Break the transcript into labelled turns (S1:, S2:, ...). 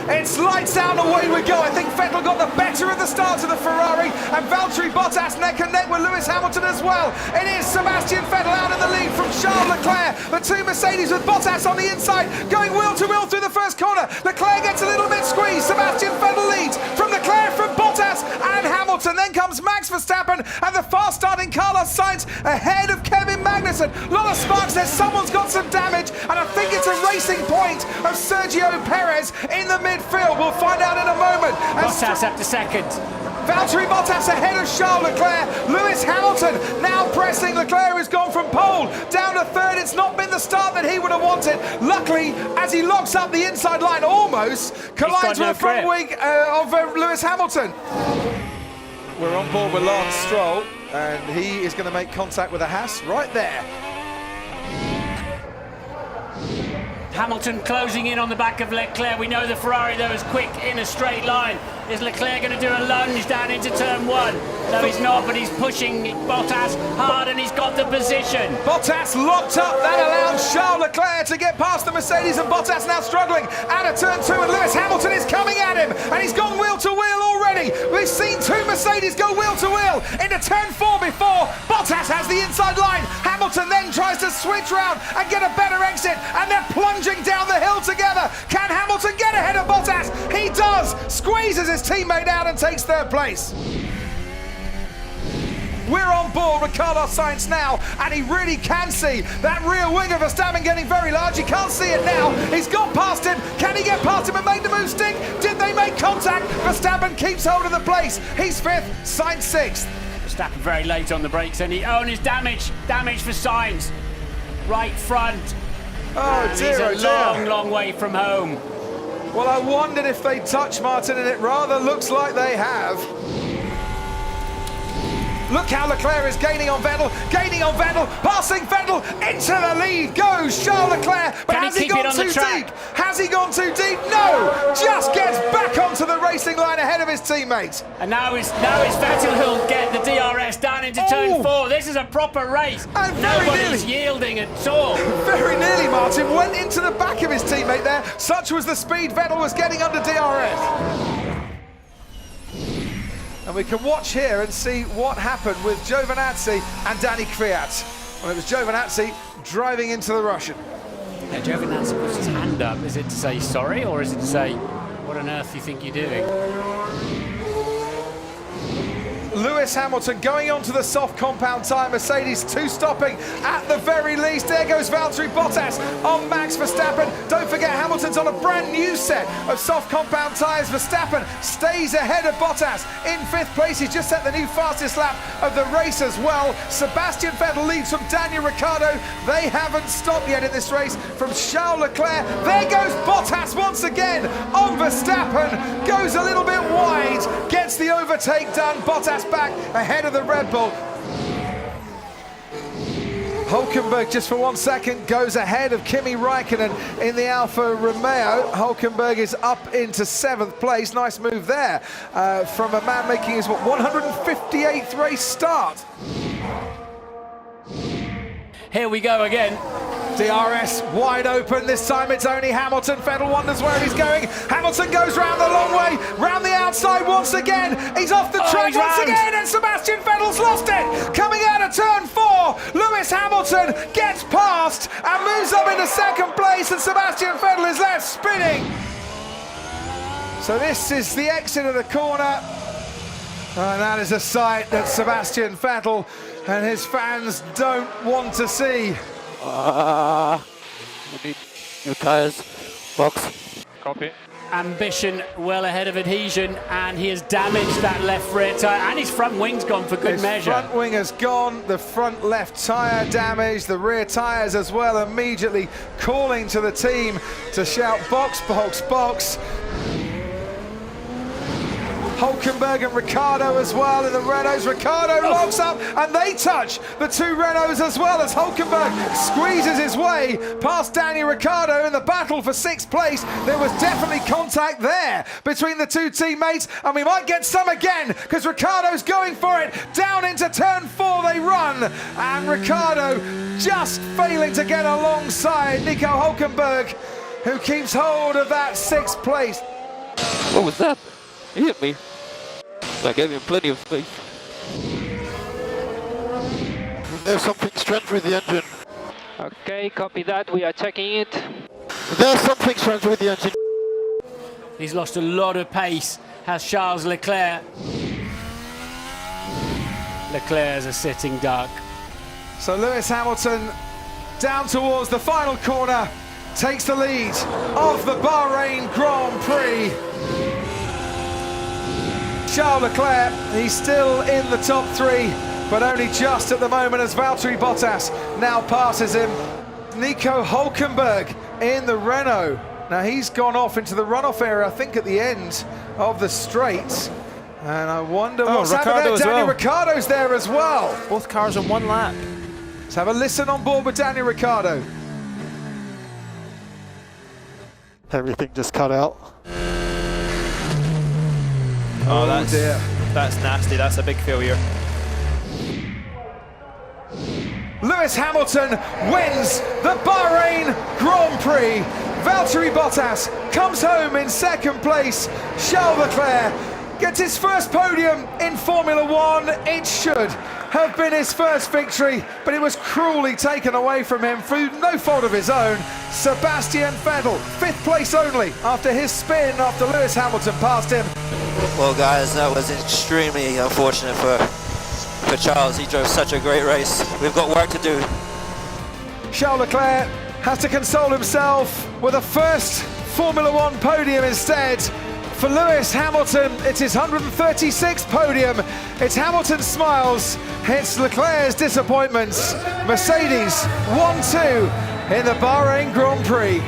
S1: It's lights out, away we go. I think Vettel got the better of the start of the Ferrari, and Valtteri Bottas neck and neck with Lewis Hamilton as well. It is Sebastian Vettel out in the lead from Charles Leclerc. The two Mercedes with Bottas on the inside, going wheel to wheel through the first corner. Leclerc gets a little bit squeezed. Sebastian Vettel leads from Leclerc, from Bottas and Hamilton. Then comes Max Verstappen and the fast starting Carlos Sainz ahead of Kevin Magnussen. A lot of sparks there. Someone's got some damage, and I think it's a racing point of Sergio Perez in the midfield. We'll find out in a moment.
S2: Bottas up to second.
S1: Valtteri Bottas ahead of Charles Leclerc. Lewis Hamilton now pressing. Leclerc has gone from pole down to third. It's not been the start that he would have wanted. Luckily, as he locks up the inside line, almost collides with the front wing of Lewis Hamilton. We're on board with Lance Stroll, and he is going to make contact with a Haas right there.
S2: Hamilton closing in on the back of Leclerc. We know the Ferrari, though, is quick in a straight line. Is Leclerc going to do a lunge down into turn one? No, he's not, but he's pushing Bottas hard, and he's got the position.
S1: Bottas locked up. That allows Charles Leclerc to get past the Mercedes, and Bottas now struggling out of turn two, and Lewis Hamilton is coming at him, and he's gone wheel to wheel already. We've seen two Mercedes go wheel to wheel into turn four before. Bottas has the inside line. Hamilton then tries to switch round and get a better exit, and they're plunging down the hill together. Can Hamilton get ahead of Bottas? He does. Squeezes his teammate out and takes third place. We're on board with Carlos Sainz now, and he really can see that rear wing of Verstappen getting very large. He can't see it now. He's got past him. Can he get past him and make the move stick? Did they make contact? Verstappen keeps hold of the place. He's fifth, Sainz sixth.
S2: Verstappen very late on the brakes, and his damage for Sainz. Right front.
S1: Oh dear,
S2: he's a long way from home.
S1: Well, I wondered if they touched Martin, and it rather looks like they have. Look how Leclerc is gaining on Vettel, passing Vettel, into the lead goes Charles Leclerc, but has he gone too deep? Has he gone too deep? No, just gets back onto the racing line ahead of his teammates.
S2: And now it's Vettel who'll get the DRS down into turn four. This is a proper race.
S1: And
S2: nobody's yielding at all.
S1: Very nearly, Martin went into the back of his teammate there. Such was the speed Vettel was getting under DRS. And we can watch here and see what happened with Giovinazzi and Danny Kvyat. Well, it was Giovinazzi driving into the Russian.
S2: Yeah, Giovinazzi puts his hand up. Is it to say sorry, or is it to say, what on earth do you think you're doing?
S1: Lewis Hamilton going onto the soft compound tyre. Mercedes two stopping at the very least. There goes Valtteri Bottas on Max Verstappen. Don't forget, Hamilton's on a brand new set of soft compound tyres. Verstappen stays ahead of Bottas in fifth place. He's just set the new fastest lap of the race as well. Sebastian Vettel leads from Daniel Ricciardo. They haven't stopped yet in this race from Charles Leclerc. There goes Bottas once again on Verstappen. Goes a little bit wide, gets the overtake done. Bottas back ahead of the Red Bull. Hulkenberg just for 1 second goes ahead of Kimi Räikkönen in the Alfa Romeo. Hulkenberg is up into seventh place. Nice move there from a man making his 158th race start.
S2: Here we go again.
S1: DRS wide open. This time it's only Hamilton. Vettel wonders where he's going. Hamilton goes round the long way, round the outside once again. He's off the track once again, and Sebastian Vettel's lost it. Coming out of turn four, Lewis Hamilton gets past and moves up into second place, and Sebastian Vettel is left spinning. So this is the exit of the corner, and that is a sight that Sebastian Vettel and his fans don't want to see.
S3: We need new tyres, box.
S4: Copy.
S2: Ambition well ahead of adhesion, and he has damaged that left rear tyre, and his front wing's gone for good measure.
S1: His front wing has gone, the front left tyre damaged, the rear tyres as well, immediately calling to the team to shout box, box, box. Hulkenberg and Ricciardo as well in the Renaults. Ricciardo locks up, and they touch the two Renaults as well as Hulkenberg squeezes his way past Daniel Ricciardo in the battle for sixth place. There was definitely contact there between the two teammates, and we might get some again because Ricciardo's going for it. Down into turn four they run, and Ricciardo just failing to get alongside Nico Hulkenberg, who keeps hold of that sixth place.
S3: What was that? He hit me. I gave him plenty of space.
S4: There's something strange with the engine.
S5: Okay, copy that. We are checking it.
S4: There's something strange with the engine.
S2: He's lost a lot of pace, has Charles Leclerc. Leclerc's a sitting duck.
S1: So Lewis Hamilton down towards the final corner, takes the lead of the Bahrain Grand Prix. Charles Leclerc, he's still in the top three, but only just at the moment as Valtteri Bottas now passes him. Nico Hülkenberg in the Renault. Now he's gone off into the runoff area, I think at the end of the straight. And I wonder what's happening there. Daniel Ricciardo's there as well.
S6: Both cars on one lap.
S1: Let's have a listen on board with Daniel Ricciardo.
S4: Everything just cut out.
S6: Oh,
S1: dear.
S6: That's nasty. That's a big failure.
S1: Lewis Hamilton wins the Bahrain Grand Prix. Valtteri Bottas comes home in second place. Charles Leclerc gets his first podium in Formula One. It should have been his first victory, but it was cruelly taken away from him through no fault of his own. Sebastian Vettel, fifth place only after his spin after Lewis Hamilton passed him.
S7: Well, guys, that was extremely unfortunate for Charles. He drove such a great race. We've got work to do.
S1: Charles Leclerc has to console himself with a first Formula One podium instead. For Lewis Hamilton, it's his 136th podium. It's Hamilton's smiles, it's Leclerc's disappointments. Mercedes 1-2 in the Bahrain Grand Prix.